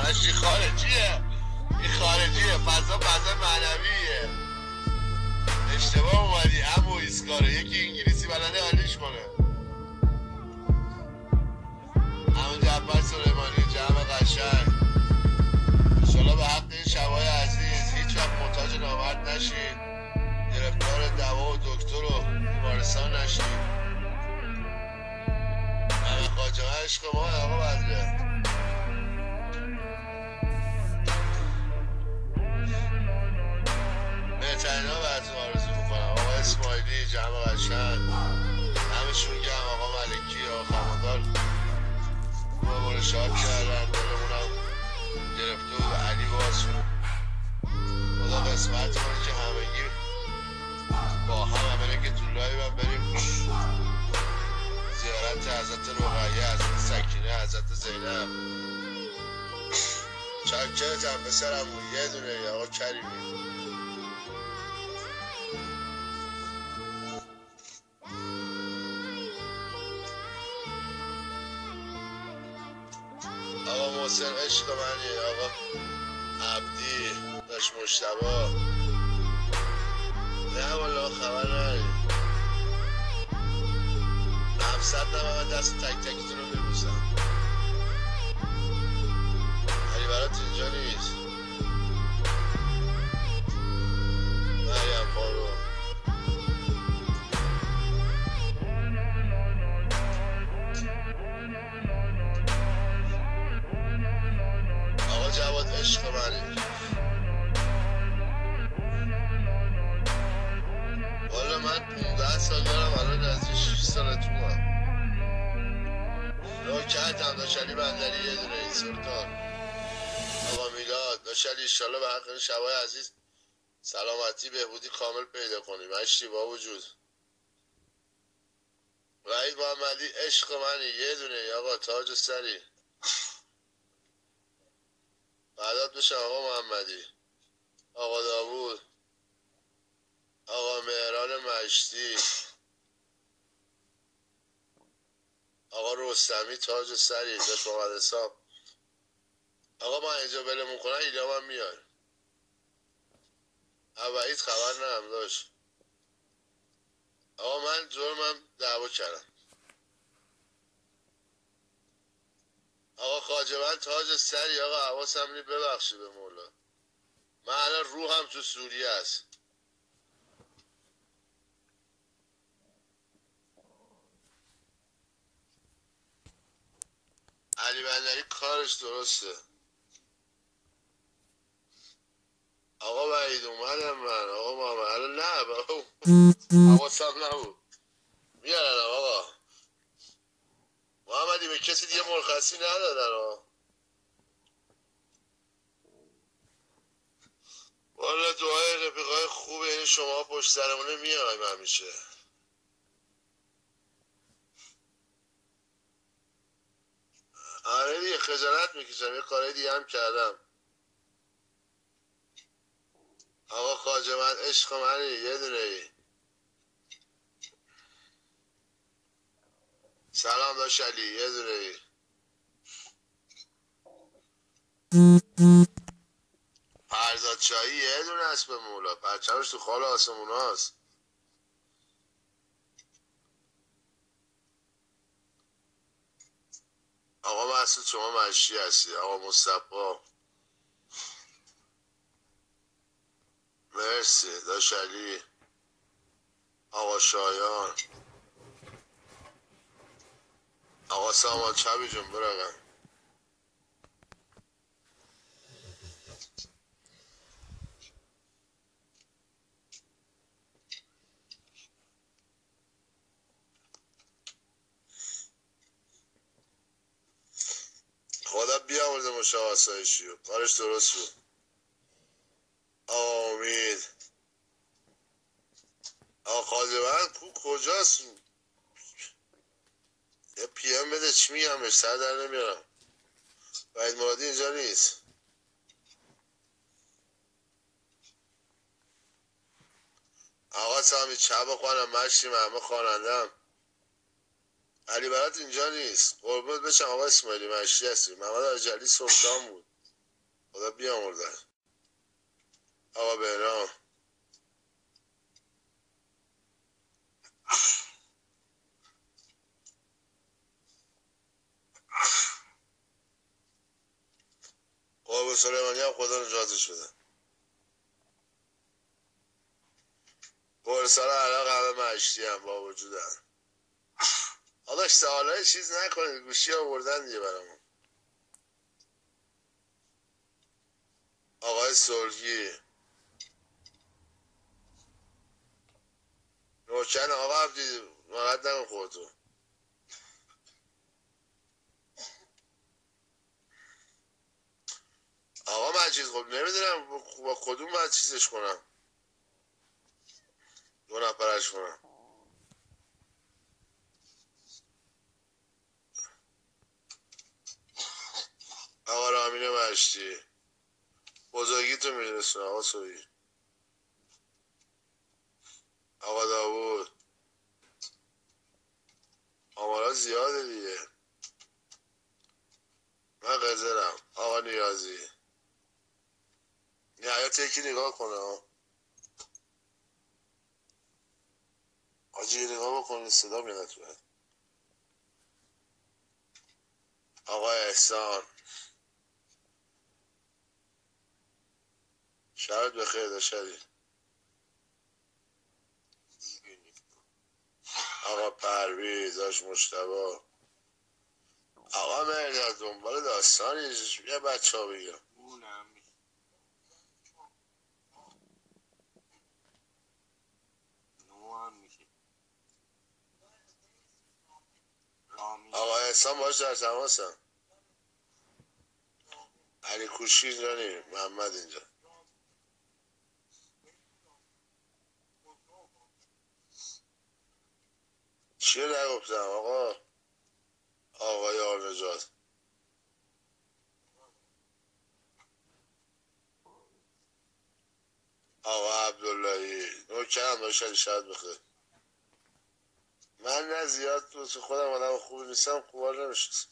مشتی خارجیه، این خارجیه، فضا معنویه. اشتباه اومدی عمو ایسکاره، یکی انگلیسی بلده حالیش کنه. همون جعفر سلیمانی جمع قشنگ انشالله به حق این شبای عزیز هیچ وقت محتاج نامرد نشید، گرفتار دوا و دکتر و بیمارستان نشید. همه خاجمه عشق ما آقا بدره. بهترین ها براتون آرزو میکنم. آقا اسماعیلی جمع قشنگ همشون گم، آقا ملکی آقا خماندار ما رو شاد کردن، دلمونم گرفته بود علی باشون. خدا قسمت کنه که همگی با همه که تو لایو هم بریم زیارت حضرت رقیه، حضرت سکینه، حضرت زینب. چاکرتم پسرم، یه دونه آقا کریمی. آقا محسن عشق منی، آقا عبدی داشت مشتبه. نه والا خبر نداریم. 700 من دست تک تکتون رو میبوسم. علی برات اینجا نیست. مریم خانو آقا جواد عشق منی. والا من 15 سال دارم، الان نزدیک 6 سال تو هم نوکت هم. داشلی بندری یه دونه این سلطان. آقا میلاد داشلی ایشالله به حق شبای عزیز سلامتی بهبودی کامل پیدا کنیم. هشتی با وجود وحید محمدی عشق منی، یه دونه آقا تاج سری بعدات بشه. آقا محمدی، آقا داوود، آقا مهران مشتی، آقا رستمی تاج سری داشت محمد حساب. آقا ما اینجا بلمون کنن ایلام هم میاد. وحید خبر ندارم داشت. آقا من جرمم دعوا کردم. آقا خواجه تاج سری، آقا حواسم نی، ببخشید به مولا. من الان روحم تو سوریه است. علی بندری کارش درسته. آقا وحید اومدم من. آقا محمد الان نه بابا حواسم نبود. میارن آقا محمدی به کسی دیگه مرخصی ندادن. والا دعای رفیقای خوب این شما پشت سرمونه میایم همیشه. آره دیگه خجالت میکشم، یه کارهای دیگه هم کردم. آقا خواجه من عشق منی، یه دونه ای. سلام داشت علی، یه دونه ای. فرزاد شاهی یه دونه است به مولا، پرچمش تو خال آسمون هاست. آقا مسعود شما مشی هستی. آقا مصطفی مرسی داشت علی. آقا شایان، آقا سامان چبی جون برقم. خدا بیامرزه مشاه آسایشی رو، کارش درست بود. آقا امید، آقا خاجبند کجاست؟ یه پی ام بده چی میگم بهش، سر در نمیارم. وحید مرادی اینجا نیست. آقا سامی چه بخوانم مشتیم همه خوانندم. علی برات اینجا نیست. قربونت بشم آقا اسماعیلی مشتی هستی. محمد آجلی سلطان بود. خدا بیامردن. آقا بهرام قربون سلیمانی هم خدا نجاتش بده. برسال عراق همه مشتی هم با وجودن. حالا سوالای چیز نکنید، گوشی آوردن دیگه برامون. آقای سرگی نوچن آقا عبدی ناراحت نکن خودتو. آقا مجید خب نمیدونم با کدوم باید چیزش کنم، 2 نفرش کنم. آقا رامین مشتی بزرگی تو میرسون. آقا سویی، آقا داوود، آمارا زیاده دیگه. من قذرم. آقا نیازی نهایت یکی نگاه کنه. آجی نگاه بکنید صدا میاد تو. آقا احسان شبت بخیر داشتی. آقا پرویز داشت مشتبه. آقا مرداد دنبال داستانی یه بچه ها بگم. آقا احسان باش در تماسم. علی کوشی اینجا نیم، محمد اینجا. چیه نگفتم آقا؟ آقای آرنجاد، آقا عبداللهی نوکرم داشت شاید بخیر. من نه زیاد تو خودم آدم خوبی نیستم، خوبار نمیشست.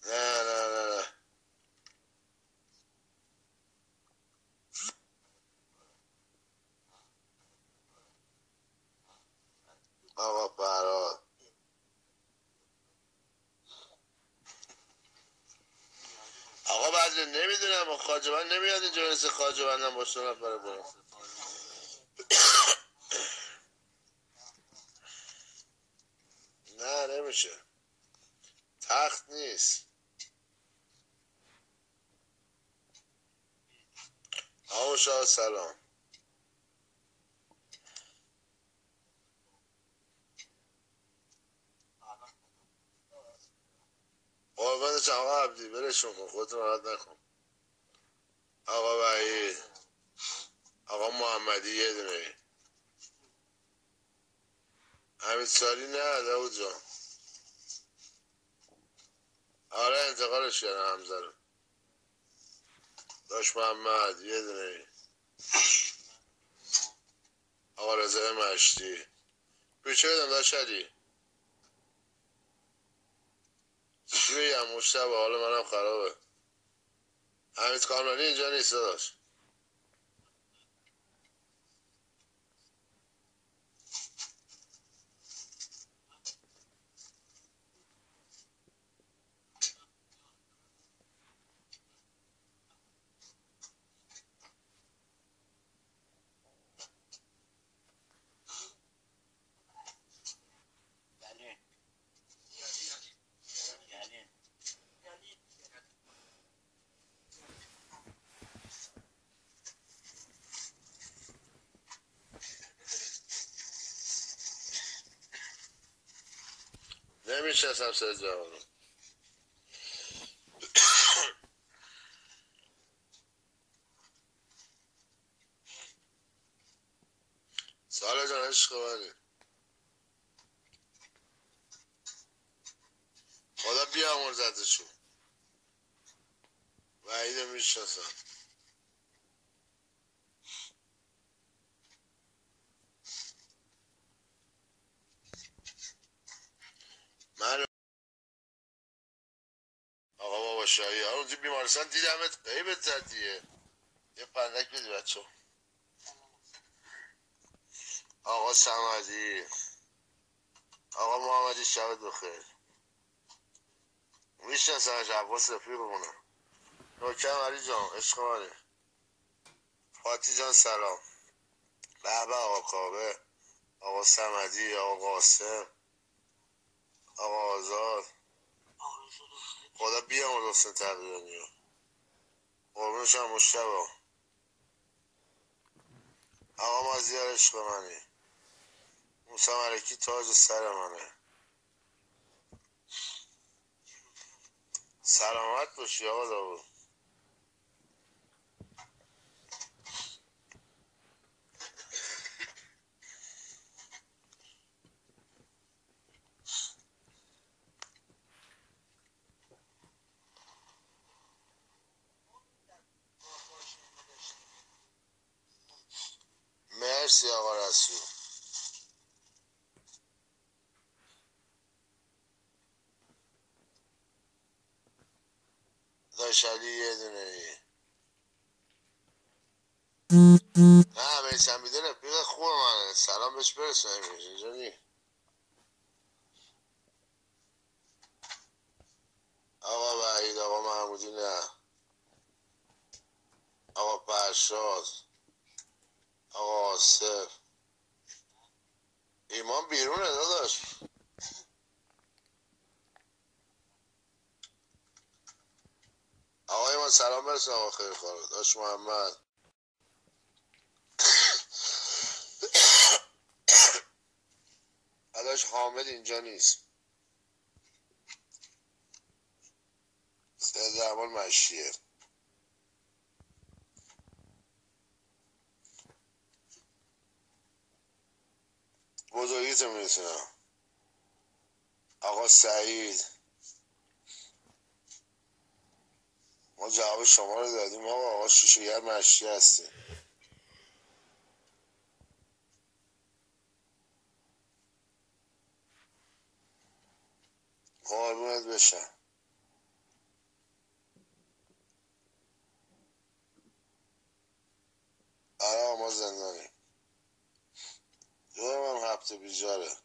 نه نه نه نه آقا فراد آقا بدر نمیدونم خاجبان نمیاد اینجا مثل خاجبندم با 2 نفره برم. نه نمیشه، تخت نیست. آقا شاه سلام. قربانش آقا عبدی برشون کن، خودتون راحت نکن. آقا وحید، آقا محمدی یه دونه. همین سالی نه داود جان. آره انتقالش کردن حمزه رو. داش محمد یه دونه. آقا رضا مشتی پیچه بدم داش علی. چی بگم مشتبه حال منم خرابه. حمید کامرانی اینجا نیست داشت. نمیشناسم سر جوانو. سالا جان عشق منی. خدا بیامرزتشون. وحید میشناسم. من آقا ما با تماشایی ها اونجا بیمارستان دیدمت غیبت زدیه. یه پندک بدی بچه. آقا سمدی، آقا محمدی، شبت بخیر. میشناسمش، عباس رفیقمونه. نوکرم علی جان، عشق منی. فاتی جان سلام. به به آقا کاوه، آقا سمدی، آقا قاسم، آقا آزاد. خدا بیامرد حسین تقیانی رو. قربونش هم مشتبه. آقا مازیار عشق منی. موسی ملکی تاج سر منه. سلامت باشی آقا داود. مرسی آقا رسول. داشلی یه دونه ای. نه میسم بیده رفیق خوب منه. سلام بهش برسونیم اینجا نی. آقا وحید، آقا محمودی، نه آقا فرشاد، آقا آصف. ایمان بیرونه داداش. آقا ایمان سلام برسون. آقا خیلی خواه داشت محمد. داداش حامد اینجا نیست. سه درمان مشیه. بزرگیتو میرسونم. آقا سعید، ما جواب شما رو دادیم آقا شیشه مشی هستی. قربونت بشم. آره ما زندانیم. دورم هم هفته بیجاره.